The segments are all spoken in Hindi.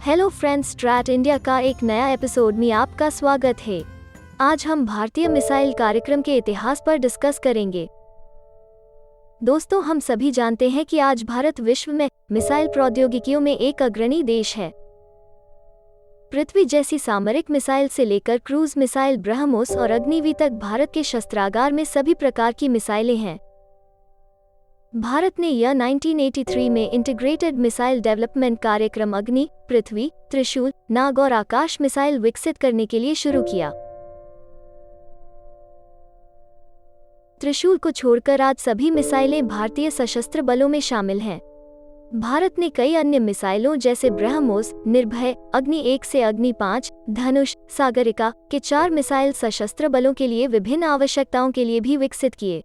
हेलो फ्रेंड्स, स्ट्रैट इंडिया का एक नया एपिसोड में आपका स्वागत है। आज हम भारतीय मिसाइल कार्यक्रम के इतिहास पर डिस्कस करेंगे। दोस्तों, हम सभी जानते हैं कि आज भारत विश्व में मिसाइल प्रौद्योगिकियों में एक अग्रणी देश है। पृथ्वी जैसी सामरिक मिसाइल से लेकर क्रूज मिसाइल, ब्रह्मोस और अग्निवीर तक भारत के शस्त्रागार में सभी प्रकार की मिसाइलें हैं। भारत ने यह 1983 में इंटीग्रेटेड मिसाइल डेवलपमेंट कार्यक्रम अग्नि, पृथ्वी, त्रिशूल, नाग और आकाश मिसाइल विकसित करने के लिए शुरू किया। त्रिशूल को छोड़कर आज सभी मिसाइलें भारतीय सशस्त्र बलों में शामिल हैं। भारत ने कई अन्य मिसाइलों जैसे ब्रह्मोस, निर्भय, अग्नि 1 से अग्नि 5, धनुष, सागरिका के 4 मिसाइल सशस्त्र बलों के लिए विभिन्न आवश्यकताओं के लिए भी विकसित किए।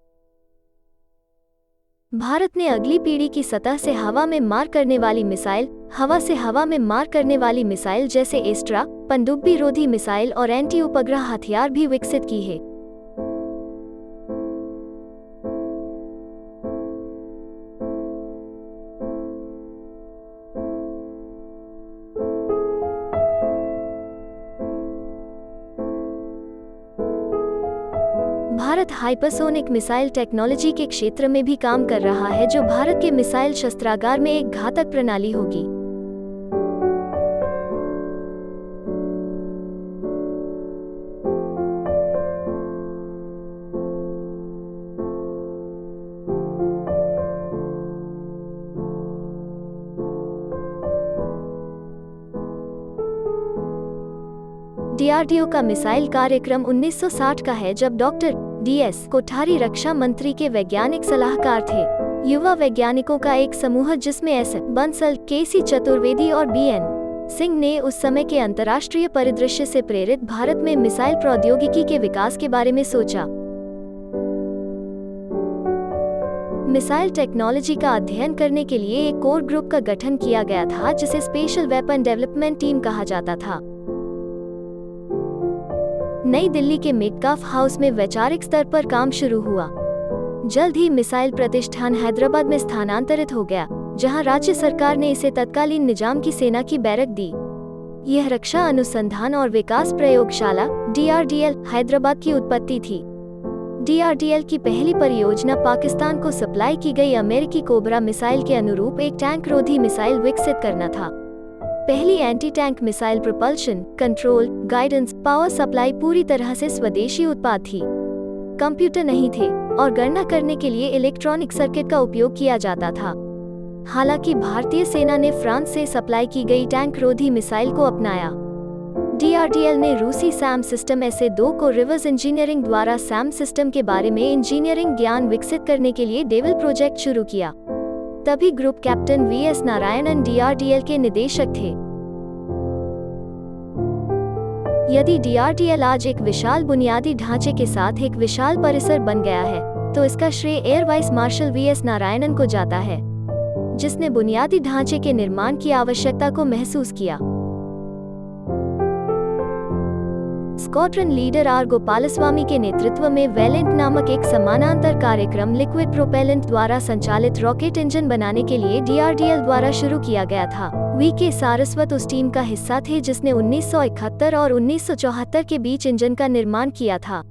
भारत ने अगली पीढ़ी की सतह से हवा में मार करने वाली मिसाइल, हवा से हवा में मार करने वाली मिसाइल जैसे एस्ट्रा, पनडुब्बी रोधी मिसाइल और एंटी उपग्रह हथियार भी विकसित की है। भारत हाइपरसोनिक मिसाइल टेक्नोलॉजी के क्षेत्र में भी काम कर रहा है, जो भारत के मिसाइल शस्त्रागार में एक घातक प्रणाली होगी। डीआरडीओ का मिसाइल कार्यक्रम 1960 का है, जब डॉक्टर DS कोठारी रक्षा मंत्री के वैज्ञानिक सलाहकार थे। युवा वैज्ञानिकों का एक समूह जिसमें S बंसल, KC चतुर्वेदी और BN सिंह ने उस समय के अंतर्राष्ट्रीय परिदृश्य से प्रेरित भारत में मिसाइल प्रौद्योगिकी के विकास के बारे में सोचा। मिसाइल टेक्नोलॉजी का अध्ययन करने के लिए एक कोर ग्रुप का गठन किया गया था, जिसे स्पेशल वेपन डेवलपमेंट टीम कहा जाता था। नई दिल्ली के मेटकाफ हाउस में वैचारिक स्तर पर काम शुरू हुआ। जल्द ही मिसाइल प्रतिष्ठान हैदराबाद में स्थानांतरित हो गया, जहां राज्य सरकार ने इसे तत्कालीन निजाम की सेना की बैरक दी। यह रक्षा अनुसंधान और विकास प्रयोगशाला DRDL हैदराबाद की उत्पत्ति थी। DRDL की पहली परियोजना पाकिस्तान को सप्लाई की गई अमेरिकी कोबरा मिसाइल के अनुरूप एक टैंक रोधी मिसाइल विकसित करना था। पहली anti tank missile propulsion, control, guidance, power supply पूरी तरह से स्वदेशी उत्पाद थी। कंप्यूटर नहीं थे और गणना करने के लिए इलेक्ट्रॉनिक सर्किट का उपयोग किया जाता था। हालांकि भारतीय सेना ने फ्रांस से सप्लाई की गई टैंक रोधी मिसाइल को अपनाया। DRDL ने रूसी सैम सिस्टम SA-2 को रिवर्स इंजीनियरिंग द्वारा सैम सिस्टम के बारे में इंजीनियरिंग ज्ञान विकसित करने के लिए डेविल प्रोजेक्ट शुरू किया। तभी group captain VS Narayanan DRDL के निदेशक थे। यदि DRDL आज एक विशाल बुनियादी ढांचे के साथ एक विशाल परिसर बन गया है, तो इसका श्रेय air vice marshal VS Narayanan को जाता है, जिसने बुनियादी ढांचे के निर्माण की आवश्यकता को महसूस किया। स्क्वाड्रन लीडर R गोपालस्वामी के नेतृत्व में वेलेंट नामक एक समानांतर कार्यक्रम लिक्विड प्रोपेलेंट द्वारा संचालित रॉकेट इंजन बनाने के लिए DRDL द्वारा शुरू किया गया था। VK सारस्वत उस टीम का हिस्सा थे जिसने 1971 और 1974 के बीच इंजन का निर्माण किया था।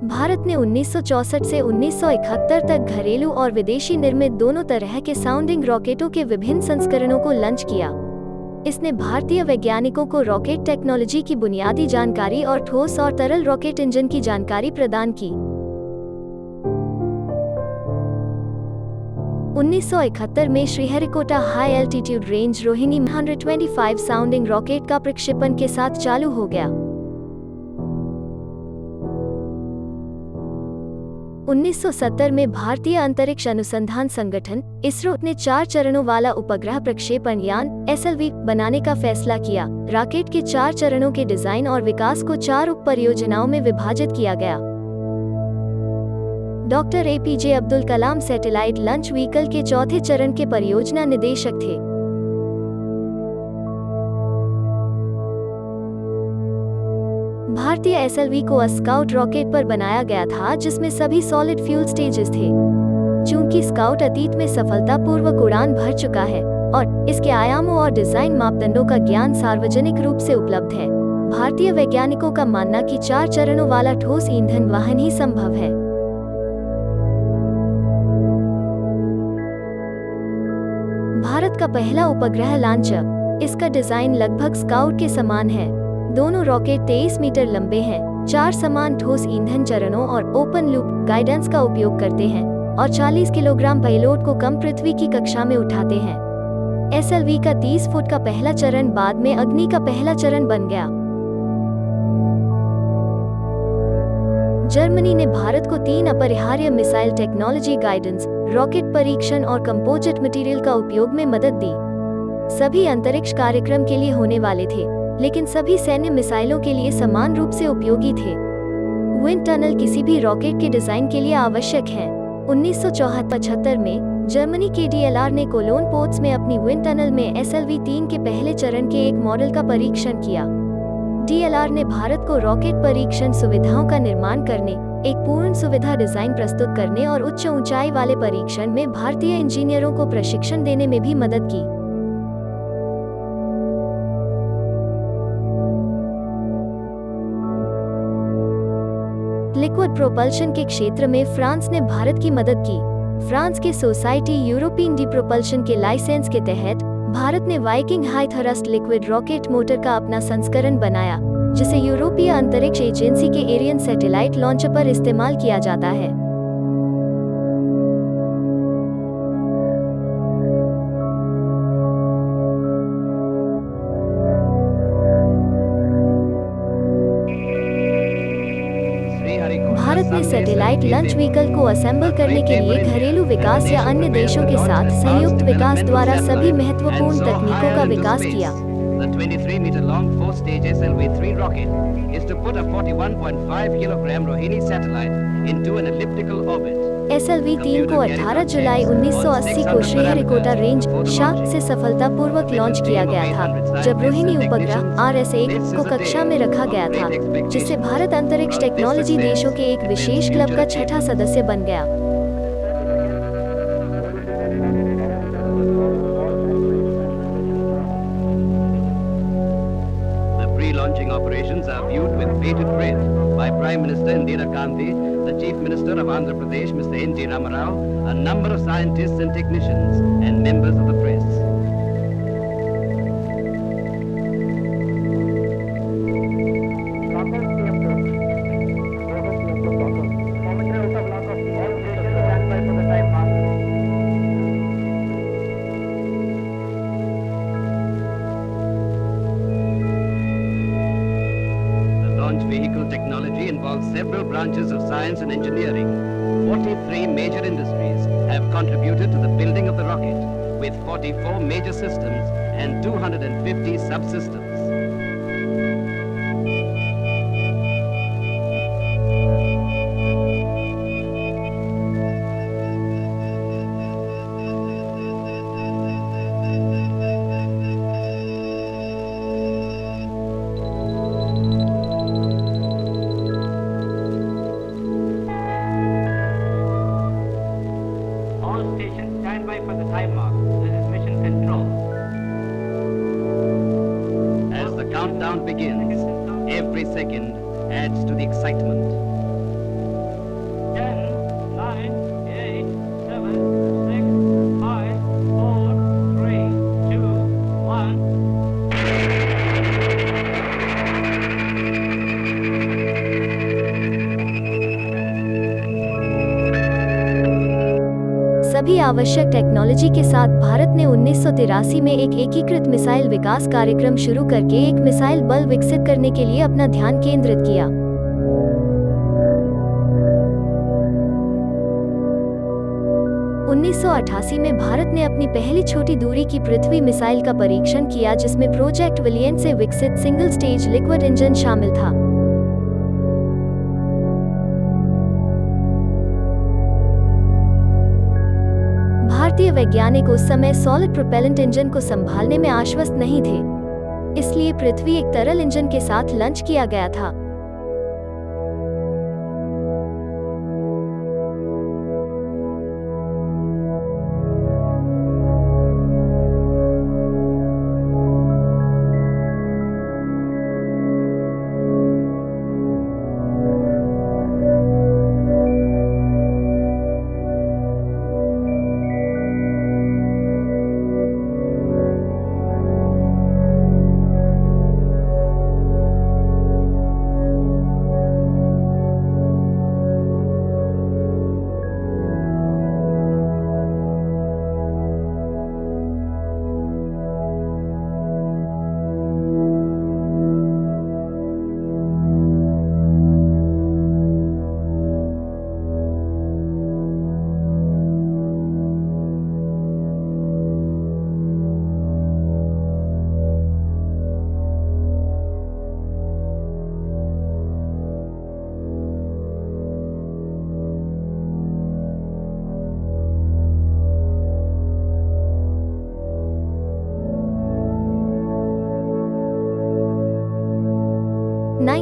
भारत ने 1964 से 1971 तक घरेलू और विदेशी निर्मित दोनों तरह के साउंडिंग रॉकेटों के विभिन्न संस्करणों को लॉन्च किया। इसने भारतीय वैज्ञानिकों को रॉकेट टेक्नोलॉजी की बुनियादी जानकारी और ठोस और तरल रॉकेट इंजन की जानकारी प्रदान की। 1971 में Sriharikota high altitude range Rohini 125 sounding rocket का प्रक्षेपण के साथ चालू हो गया। 1970 में भारतीय अंतरिक्ष अनुसंधान संगठन इसरो ने 4 चरणों वाला उपग्रह प्रक्षेपण यान SLV बनाने का फैसला किया। रॉकेट के 4 चरणों के डिजाइन और विकास को 4 उप परियोजनाओं में विभाजित किया गया। Doctor APJ Abdul Kalam satellite launch vehicle के चौथे चरण के परियोजना निदेशक थे। भारतीय SLV को स्काउट रॉकेट पर बनाया गया था, जिसमें सभी सॉलिड फ्यूल स्टेजेस थे। चूंकि स्काउट अतीत में सफलतापूर्वक उड़ान भर चुका है और इसके आयामों और डिजाइन मापदंडों का ज्ञान सार्वजनिक रूप से उपलब्ध है, भारतीय वैज्ञानिकों का मानना कि 4 चरणों वाला ठोस ईंधन वाहन ही संभव है। भारत का पहला उपग्रह लॉन्चर, इसका डिजाइन लगभग स्काउट के समान है। दोनों रॉकेट 23 मीटर लंबे हैं, 4 समान ठोस ईंधन चरणों और ओपन लूप गाइडेंस का उपयोग करते हैं और 40 किलोग्राम पेलोड को कम पृथ्वी की कक्षा में उठाते हैं। SLV का 30 फुट का पहला चरण बाद में अग्नि का पहला चरण बन गया। जर्मनी ने भारत को 3 अपरिहार्य मिसाइल टेक्नोलॉजी गाइडेंस, रॉकेट परीक्षण और कंपोजिट मटेरियल का उपयोग में मदद दी। सभी अंतरिक्ष कार्यक्रम के लिए होने वाले थे, लेकिन सभी सैन्य मिसाइलों के लिए समान रूप से उपयोगी थे। विंड टनल किसी भी रॉकेट के डिजाइन के लिए आवश्यक है। 1974 में जर्मनी के DLR ने कोलोन पोर्ट्स में अपनी विंड टनल में SLV-3 के पहले चरण के एक मॉडल का परीक्षण किया। DLR ने भारत को रॉकेट परीक्षण सुविधाओं का निर्माण करने, एक पूर्ण सुविधा डिजाइन प्रस्तुत करने और उच्च ऊंचाई वाले परीक्षण में भारतीय इंजीनियरों को प्रशिक्षण देने में भी मदद की। लिक्विड प्रोपल्शन के क्षेत्र में फ्रांस ने भारत की मदद की। फ्रांस के सोसाइटी यूरोपियन डी प्रोपल्शन के लाइसेंस के तहत भारत ने Viking high thrust liquid rocket motor का अपना संस्करण बनाया, जिसे यूरोपीय अंतरिक्ष एजेंसी के एरियन सैटेलाइट लॉन्चर पर इस्तेमाल किया जाता है। भारत ने सैटेलाइट लॉन्च व्हीकल को असेंबल करने के लिए घरेलू विकास या अन्य देशों के साथ संयुक्त विकास द्वारा सभी महत्वपूर्ण तकनीकों का विकास किया। The 23-meter-long 4-stage SLV-3 rocket is to put a 41.5 kilogram Rohini satellite into an elliptical orbit. SLV-3 को 18 जुलाई 1980 को श्रीहरिकोटा रेंज शाह से सफलतापूर्वक लॉन्च किया गया था, जब रोहिणी उपग्रह RS-1 को कक्षा में रखा गया था, जिससे भारत अंतरिक्ष टेक्नोलॉजी देशों के एक विशेष क्लब का 6ठा सदस्य बन गया। Pre-launching operations are viewed with bated breath by Prime Minister Indira Gandhi, the Chief Minister of Andhra Pradesh, Mr. N.G. Ramarao, a number of scientists and technicians, and members of the press. Launch vehicle technology involves several branches of science and engineering. 43 major industries have contributed to the building of the rocket, with 44 major systems and 250 subsystems. Stand by for the time mark. This is mission control. As the countdown begins, every second adds to the excitement. 10, 9, 8, 7, 6, 5, 4, 3, 2, 1. सभी आवश्यक टेक्नोलॉजी के साथ भारत ने 1983 में एक एकीकृत मिसाइल विकास कार्यक्रम शुरू करके एक मिसाइल बल विकसित करने के लिए अपना ध्यान केंद्रित किया। (1988) में भारत ने अपनी पहली छोटी दूरी की पृथ्वी मिसाइल का परीक्षण किया, जिसमें प्रोजेक्ट विलियन से विकसित सिंगल स्टेज लिक्विड इंजन शामिल था। भारतीय वैज्ञानिक उस समय सॉलिड प्रोपेलेंट इंजन को संभालने में आश्वस्त नहीं थे, इसलिए पृथ्वी एक तरल इंजन के साथ लॉन्च किया गया था।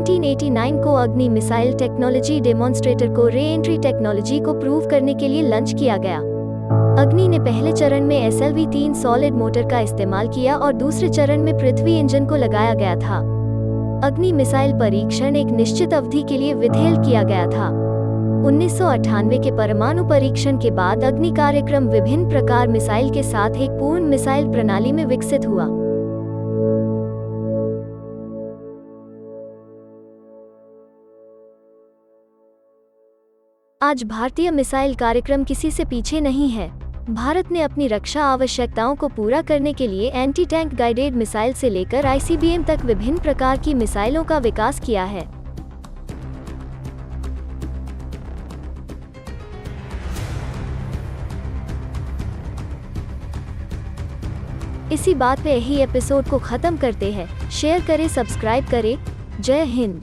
1989 को अग्नि मिसाइल टेक्नोलॉजी डेमोन्स्ट्रेटर को रे एंट्री टेक्नोलॉजी को प्रूव करने के लिए लॉन्च किया गया। अग्नि ने पहले चरण में SLV-3 सॉलिड मोटर का इस्तेमाल किया और दूसरे चरण में पृथ्वी इंजन को लगाया गया था। अग्नि मिसाइल परीक्षण एक निश्चित अवधि के लिए विदहेल्ड किया गया था। 1998 के परमाणु परीक्षण के बाद अग्नि कार्यक्रम विभिन्न प्रकार मिसाइल के साथ एक पूर्ण मिसाइल प्रणाली में विकसित हुआ। आज भारतीय मिसाइल कार्यक्रम किसी से पीछे नहीं है। भारत ने अपनी रक्षा आवश्यकताओं को पूरा करने के लिए एंटी टैंक गाइडेड मिसाइल से लेकर ICBM तक विभिन्न प्रकार की मिसाइलों का विकास किया है। इसी बात पे यही एपिसोड को खत्म करते हैं। शेयर करें, सब्सक्राइब करें। जय हिंद।